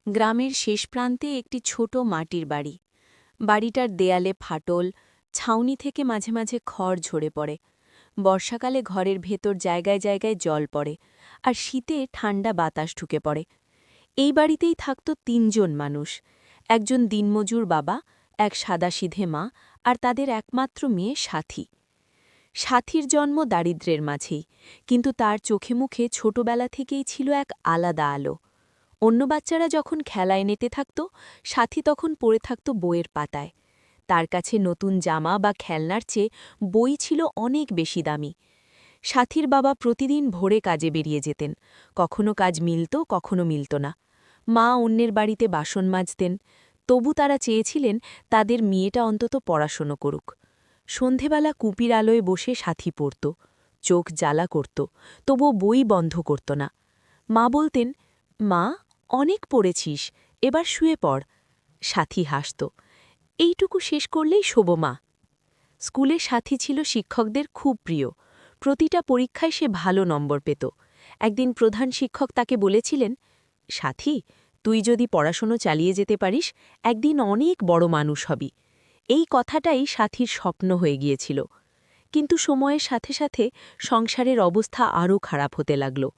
গ্রামের শেষ প্রান্তে একটি ছোট মাটির বাড়ি। বাড়িটার দেয়ালে ফাটল, ছাউনি থেকে মাঝে মাঝে খড় ঝরে পড়ে। বর্ষাকালে ঘরের ভেতর জায়গায় জায়গায় জল পড়ে, আর শীতে ঠান্ডা বাতাস ঢুকে পড়ে। এই বাড়িতেই থাকত ৩ জন মানুষ, একজন দিনমজুর বাবা, এক সাদাসিধে মা, আর তাদের একমাত্র মেয়ে সাথী। সাথীর জন্ম দারিদ্র্যের মাঝেই, কিন্তু তার চোখে মুখে ছোটবেলা থেকেই ছিল এক আলাদা আলো। অন্য বাচ্চারা যখন খেলায় নেতে থাকত, সাথী তখন পড়ে থাকত বইয়ের পাতায়। তার কাছে নতুন জামা বা খেলনার চেয়ে বই ছিল অনেক বেশি দামি। সাথীর বাবা প্রতিদিন ভোরে কাজে বেরিয়ে যেতেন, কখনো কাজ মিলত, কখনো মিলত না। মা অন্যের বাড়িতে বাসন মাজতেন, তবু তারা চেয়েছিলেন তাদের মেয়েটা অন্তত পড়াশোনা করুক। সন্ধেবেলা কুপির আলোয় বসে সাথী পড়ত, চোখ জ্বালা করত, তবুও বই বন্ধ করত না। মা বলতেন, মা, অনেক পড়েছিস, এবার শুয়ে পড়। সাথী হাসত, এইটুকু শেষ করলেই শোব মা। স্কুলে সাথী ছিল শিক্ষকদের খুব প্রিয়। প্রতিটা পরীক্ষায় সে ভালো নম্বর পেত। একদিন প্রধান শিক্ষক তাকে বলেছিলেন, সাথী, তুই যদি পড়াশোনা চালিয়ে যেতে পারিস, একদিন অনেক বড় মানুষ হবি। এই কথাটাই সাথীর স্বপ্ন হয়ে গিয়েছিল। কিন্তু সময়ের সাথে সাথে সংসারের অবস্থা আরও খারাপ হতে লাগল।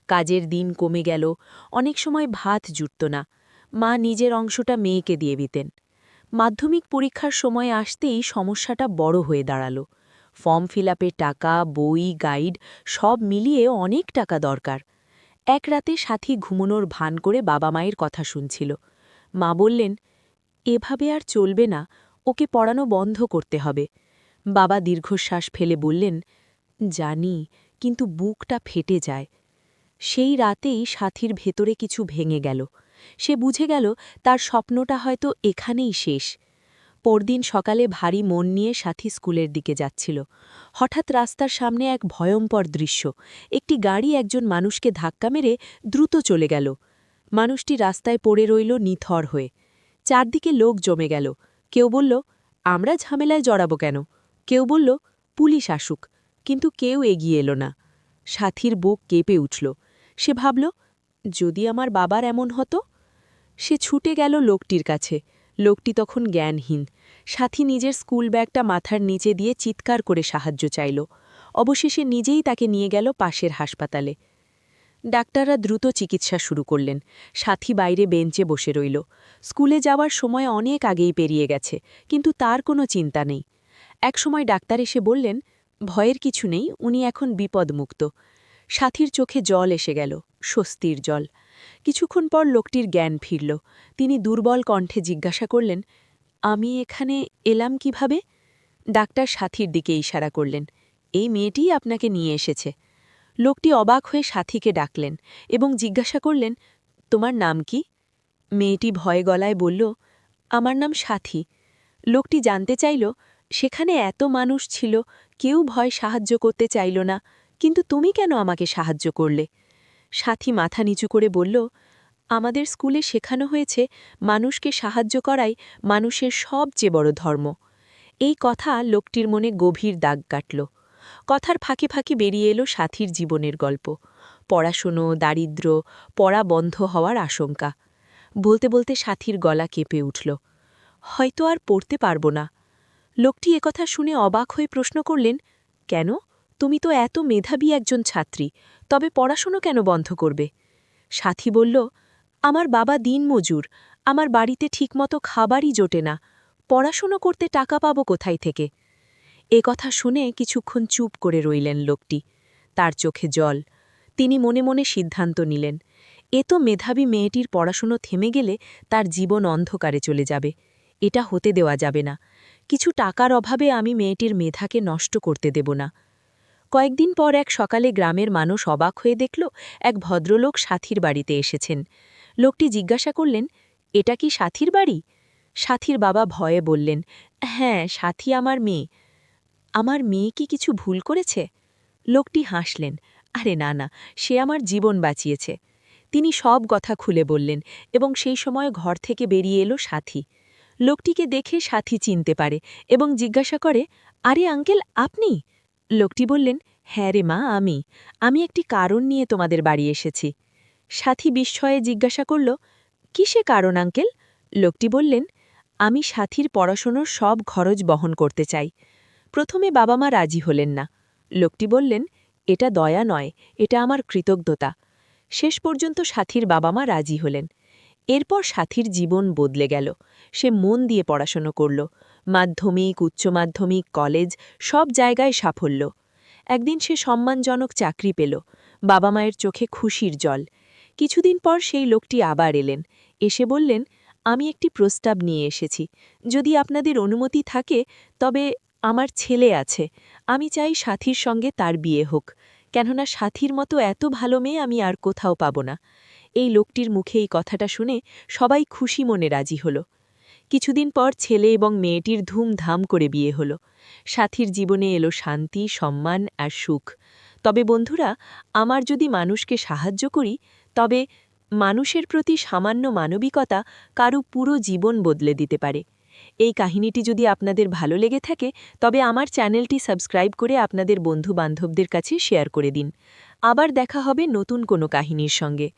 কাজের দিন কমে গেল, অনেক সময় ভাত জুটত না। মা নিজের অংশটা মেয়েকে দিয়ে দিতেন। মাধ্যমিক পরীক্ষার সময় আসতেই সমস্যাটা বড় হয়ে দাঁড়াল। ফর্ম ফিল-আপের টাকা, বই, গাইড সব মিলিয়ে অনেক টাকা দরকার। এক রাতে সাথী ঘুমনোর ভান করে বাবা মায়ের কথা শুনছিল। মা বললেন, এভাবে আর চলবে না, ওকে পড়ানো বন্ধ করতে হবে। বাবা দীর্ঘশ্বাস ফেলে বললেন, জানি, কিন্তু বুকটা ফেটে যায়। সেই রাতেই সাথীর ভেতরে কিছু ভেঙে গেল। সে বুঝে গেল তার স্বপ্নটা হয়তো এখানেই শেষ। পরদিন সকালে ভারী মন নিয়ে সাথী স্কুলের দিকে যাচ্ছিল। হঠাৎ রাস্তার সামনে এক ভয়ঙ্কর দৃশ্য। একটি গাড়ি একজন মানুষকে ধাক্কা মেরে দ্রুত চলে গেল। মানুষটি রাস্তায় পড়ে রইল নিথর হয়ে। চারদিকে লোক জমে গেল। কেউ বলল, আমরা ঝামেলায় জড়াবো কেন? কেউ বলল, পুলিশ আসুক। কিন্তু কেউ এগিয়ে এলো না। সাথীর বুক কেঁপে উঠল। সে ভাবল, যদি আমার বাবার এমন হতো। সে ছুটে গেল লোকটির কাছে। লোকটি তখন জ্ঞানহীন। সাথী নিজের স্কুল ব্যাগটা মাথার নিচে দিয়ে চিৎকার করে সাহায্য চাইল। অবশেষে নিজেই তাকে নিয়ে গেল পাশের হাসপাতালে। ডাক্তাররা দ্রুত চিকিৎসা শুরু করলেন। সাথী বাইরে বেঞ্চে বসে রইল। স্কুলে যাওয়ার সময় অনেক আগেই পেরিয়ে গেছে, কিন্তু তার কোনো চিন্তা নেই। একসময় ডাক্তার এসে বললেন, ভয়ের কিছু নেই, উনি এখন বিপদমুক্ত। সাথীর চোখে জল এসে গেল, স্বস্তির জল। কিছুক্ষণ পর লোকটির জ্ঞান ফিরল। তিনি দুর্বল কণ্ঠে জিজ্ঞাসা করলেন, আমি এখানে এলাম কিভাবে? ডাক্তার সাথীর দিকে ইশারা করলেন, এই মেয়েটিই আপনাকে নিয়ে এসেছে। লোকটি অবাক হয়ে সাথীকে ডাকলেন এবং জিজ্ঞাসা করলেন, তোমার নাম কি? মেয়েটি ভয়ে গলায় বলল, আমার নাম সাথী। লোকটি জানতে চাইল, সেখানে এত মানুষ ছিল, কেউ ভয় সাহায্য করতে চাইল না, কিন্তু তুমি কেন আমাকে সাহায্য করলে? সাথী মাথা নিচু করে বলল, আমাদের স্কুলে শেখানো হয়েছে মানুষকে সাহায্য করাই মানুষের সবচেয়ে বড় ধর্ম। এই কথা লোকটির মনে গভীর দাগ কাটল। কথার ফাঁকে ফাঁকে বেরিয়ে এলো সাথীর জীবনের গল্প। পড়াশুনো, দারিদ্র্য, পড়া বন্ধ হওয়ার আশঙ্কা। বলতে বলতে সাথীর গলা কেঁপে উঠল, হয়তো আর পড়তে পারব না। লোকটি একথা শুনে অবাক হয়ে প্রশ্ন করলেন, কেন? তুমি তো এত মেধাবী একজন ছাত্রী, তবে পড়াশুনো কেন বন্ধ করবে? সাথী বলল, আমার বাবা দিনমজুর, আমার বাড়িতে ঠিকমতো খাবারই জোটে না, পড়াশুনো করতে টাকা পাবো কোথায় থেকে? কথা শুনে কিছুক্ষণ চুপ করে রইলেন লোকটি। তার চোখে জল। তিনি মনে মনে সিদ্ধান্ত নিলেন, তো মেধাবী মেয়েটির পড়াশুনো থেমে গেলে তার জীবন অন্ধকারে চলে যাবে। এটা হতে দেওয়া যাবে না। কিছু টাকার অভাবে আমি মেয়েটির মেধাকে নষ্ট করতে দেব না। কয়েকদিন পর এক সকালে গ্রামের মানুষ অবাক হয়ে দেখল, এক ভদ্রলোক সাথীর বাড়িতে এসেছেন। লোকটি জিজ্ঞাসা করলেন, এটা কি সাথীর বাড়ি? সাথীর বাবা ভয়ে বললেন, হ্যাঁ, সাথী আমার মেয়ে। আমার মেয়ে কি কিছু ভুল করেছে? লোকটি হাসলেন, আরে না না, সে আমার জীবন বাঁচিয়েছে। তিনি সব কথা খুলে বললেন এবং সেই সময় ঘর থেকে বেরিয়ে এলো সাথী। লোকটিকে দেখে সাথী চিনতে পারে এবং জিজ্ঞাসা করে, আরে আঙ্কেল, আপনি? লোকটি বললেন, হ্যাঁ রে মা, আমি একটি কারণ নিয়ে তোমাদের বাড়ি এসেছি। সাথী বিস্ময়ে জিজ্ঞাসা করল, কিসে কারণ আঙ্কেল? লোকটি বললেন, আমি সাথীর পড়াশোনার সব খরচ বহন করতে চাই। প্রথমে বাবা মা রাজি হলেন না। লোকটি বললেন, এটা দয়া নয়, এটা আমার কৃতজ্ঞতা। শেষ পর্যন্ত সাথীর বাবা মা রাজি হলেন। এরপর সাথীর জীবন বদলে গেল। সে মন দিয়ে পড়াশোনা করল। মাধ্যমিক, উচ্চ মাধ্যমিক, কলেজ সব জায়গায় সাফল্য। একদিন সে সম্মানজনক চাকরি পেল। বাবা মায়ের চোখে খুশির জল। কিছুদিন পর সেই লোকটি আবার এলেন। এসে বললেন, আমি একটি প্রস্তাব নিয়ে এসেছি। যদি আপনাদের অনুমতি থাকে তবে আমার ছেলে আছে। আমি চাই সাথীর সঙ্গে তার বিয়ে হোক। কেননা সাথীর মতো এত ভালো মেয়ে আমি আর কোথাও পাব না। এই লোকটির মুখে এই কথাটা শুনে সবাই খুশি মনে রাজি হল। কিছুদিন পর ছেলে এবং মেয়েটির ধুমধাম করে বিয়ে হল। সাথীর জীবনে এলো শান্তি, সম্মান আর সুখ। তবে বন্ধুরা, আমার যদি মানুষকে সাহায্য করি, তবে মানুষের প্রতি সামান্য মানবিকতা কারো পুরো জীবন বদলে দিতে পারে। এই কাহিনীটি যদি আপনাদের ভালো লেগে থাকে তবে আমার চ্যানেলটি সাবস্ক্রাইব করে আপনাদের বন্ধু বান্ধবদের কাছে শেয়ার করে দিন। আবার দেখা হবে নতুন কোনো কাহিনীর সঙ্গে।